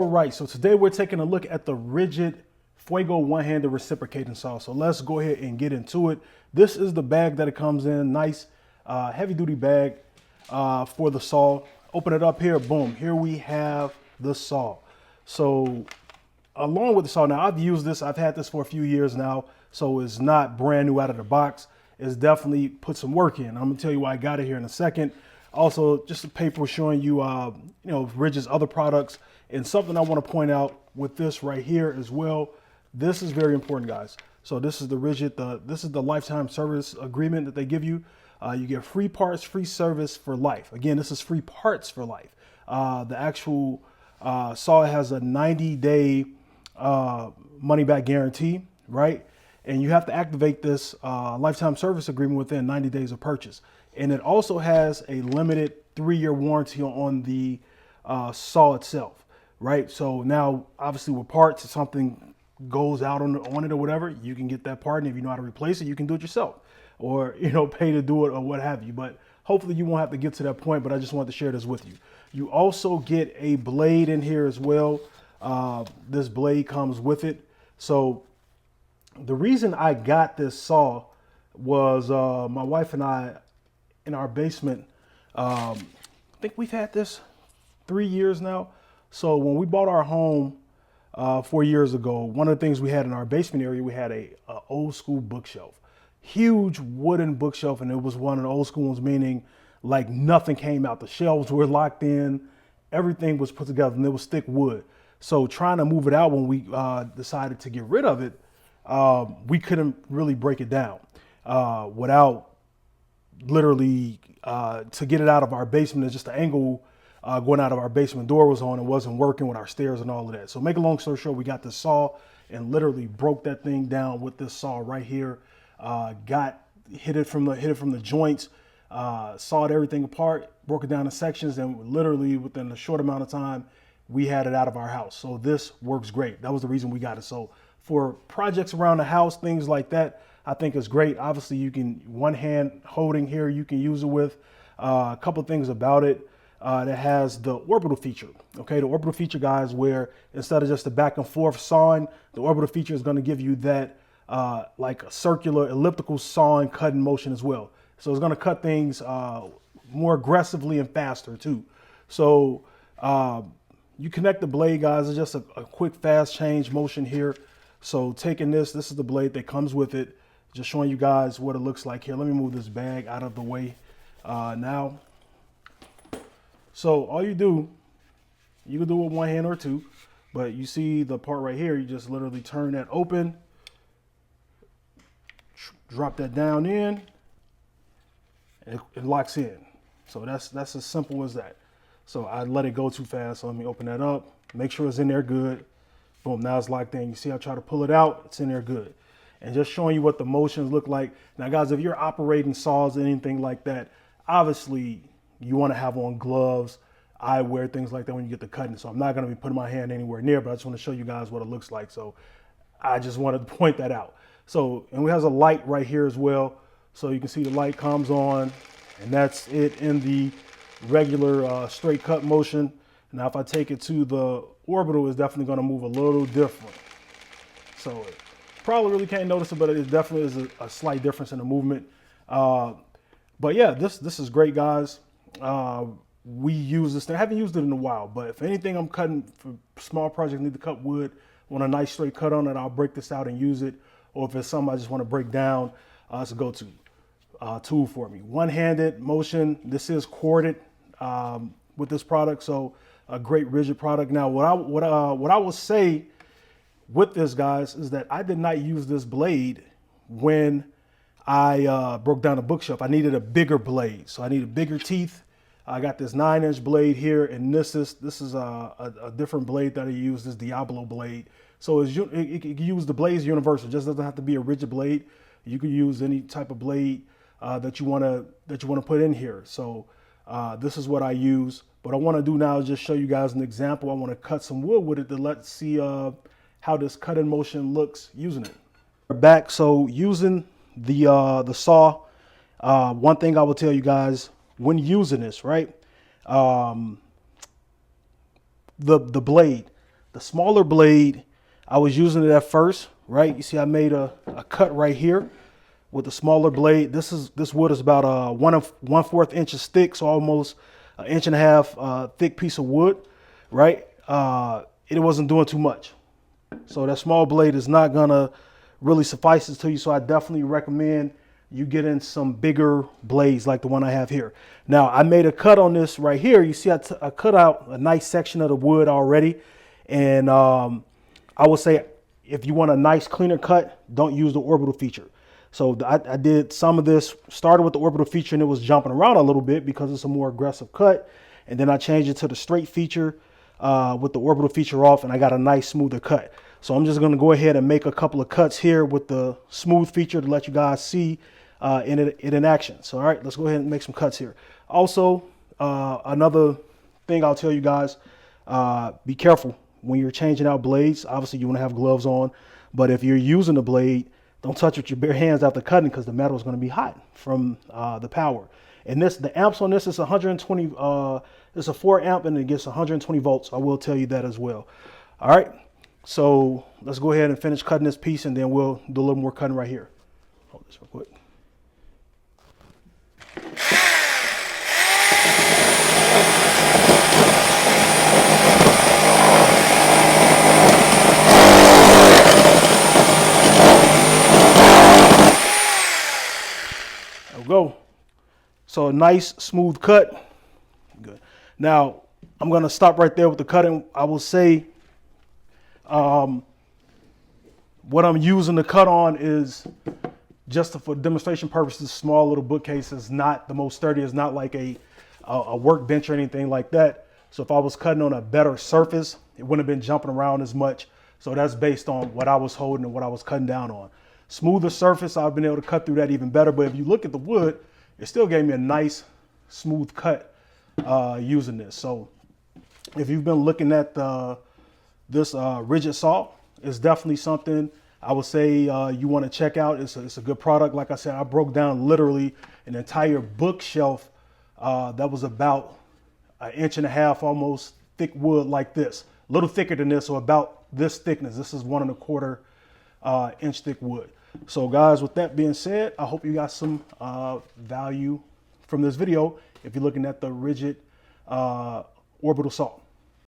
All right, so today we're taking a look at the Ridgid Fuego one-handed reciprocating saw. So let's go ahead and get into it. This is the bag that it comes in, nice heavy-duty bag for the saw. Open it up here, boom, here we have the saw. So along with the saw, now I've used this, I've had this for a few years now, so it's not brand new out of the box. It's definitely put some work in. I'm gonna tell you why I got it here in a second. Also, just a paper showing you, Ridgid's other products. And something I want to point out with this right here as well. This is very important, guys. So this is the Ridgid, this is the lifetime service agreement that they give you. You get free parts, free service for life. Again, this is free parts for life. The actual saw has a 90-day money back guarantee, right? And you have to activate this lifetime service agreement within 90 days of purchase. And it also has a limited 3-year warranty on the saw itself. Right, so now obviously with parts, if something goes out on it or whatever, you can get that part, and if you know how to replace it, you can do it yourself, or pay to do it or what have you. But hopefully you won't have to get to that point. But I just wanted to share this with you. You also get a blade in here as well. This blade comes with it. So the reason I got this saw was my wife and I in our basement. I think we've had this 3 years now. So when we bought our home 4 years ago, one of the things we had in our basement area, we had a old school bookshelf, huge wooden bookshelf. And it was one of the old school ones, meaning like nothing came out. The shelves were locked in, everything was put together, and it was thick wood. So trying to move it out when we decided to get rid of it, we couldn't really break it down without literally to get it out of our basement. It's just the angle going out of our basement door was on. It wasn't working with our stairs and all of that. So make a long story short, we got this saw and literally broke that thing down with this saw right here. Hit it from the joints, sawed everything apart, broke it down in sections, and literally within a short amount of time, we had it out of our house. So this works great. That was the reason we got it. So for projects around the house, things like that, I think is great. Obviously, you can one hand holding here, you can use it with. A couple of things about it. That has the orbital feature. Okay, the orbital feature, guys, where instead of just the back and forth sawing, the orbital feature is going to give you that like a circular elliptical sawing cutting motion as well. So it's going to cut things more aggressively and faster too. So you connect the blade, guys. It's just a quick fast change motion here. So taking this is the blade that comes with it. Just showing you guys what it looks like here. Let me move this bag out of the way now. So all you can do it with one hand or two, but you see the part right here, you just literally turn that open, drop that down in, and it locks in. So that's as simple as that. So I let it go too fast, so let me open that up, make sure it's in there good. Boom, now it's locked in. You see I try to pull it out, it's in there good. And just showing you what the motions look like. Now guys, if you're operating saws or anything like that, obviously you want to have on gloves, eyewear, things like that when you get the cutting. So I'm not going to be putting my hand anywhere near, but I just want to show you guys what it looks like. So I just wanted to point that out. So, and it has a light right here as well. So you can see the light comes on, and that's it in the regular straight cut motion. Now if I take it to the orbital, it's definitely going to move a little different. So probably really can't notice it, but it definitely is a slight difference in the movement. But yeah, this is great, guys. We use this thing. I haven't used it in a while, but if anything I'm cutting for small projects, need to cut wood, want a nice straight cut on it, I'll break this out and use it. Or if it's something I just want to break down, it's a go-to tool for me. One-handed motion. This is corded with this product, so a great Ridgid product. Now, what I will say with this, guys, is that I did not use this blade when I broke down a bookshelf. I needed a bigger blade, so I needed bigger teeth. I got this 9-inch blade here, and this is a different blade that I use, this Diablo blade. So it can use, the blade's universal. It just doesn't have to be a Ridgid blade. You can use any type of blade that you want to put in here. So this is what I use. What I want to do now is just show you guys an example. I want to cut some wood with it to let's see how this cutting motion looks using it. We're back. So using the saw, one thing I will tell you guys when using this, right? The blade, The smaller blade, I was using it at first, right? You see I made a cut right here with the smaller blade. This wood is about 1/4 inches thick, so almost 1.5 inch thick piece of wood, right? It wasn't doing too much. So that small blade is not gonna really suffice it to you. So I definitely recommend you get in some bigger blades like the one I have here. Now I made a cut on this right here. You see I cut out a nice section of the wood already. And I would say if you want a nice cleaner cut, don't use the orbital feature. So I did some of this, started with the orbital feature and it was jumping around a little bit because it's a more aggressive cut. And then I changed it to the straight feature with the orbital feature off, and I got a nice smoother cut. So I'm just gonna go ahead and make a couple of cuts here with the smooth feature to let you guys see it in action. So all right, let's go ahead and make some cuts here. Also, another thing I'll tell you guys, be careful when you're changing out blades. Obviously you wanna have gloves on, but if you're using the blade, don't touch with your bare hands after cutting because the metal is gonna be hot from the power. And the amps on this is 120, it's a 4 amp and it gets 120 volts. I will tell you that as well. All right, so let's go ahead and finish cutting this piece and then we'll do a little more cutting right here. Hold this real quick. There we go. So a nice smooth cut. Good. Now I'm going to stop right there with the cutting. I will say what I'm using the cut on is just for demonstration purposes. Small little bookcase is not the most sturdy. It's not like a workbench or anything like that. So if I was cutting on a better surface, it wouldn't have been jumping around as much. So that's based on what I was holding and what I was cutting down on. Smoother surface, I've been able to cut through that even better. But if you look at the wood, it still gave me a nice smooth cut using this. So if you've been looking at this Ridgid saw, it's definitely something I would say you want to check out. It's a good product. Like I said, I broke down literally an entire bookshelf that was about 1.5 inches almost thick wood like this. A little thicker than this, so about this thickness. This is 1.25 inch thick wood. So guys, with that being said, I hope you got some value from this video if you're looking at the Ridgid orbital saw.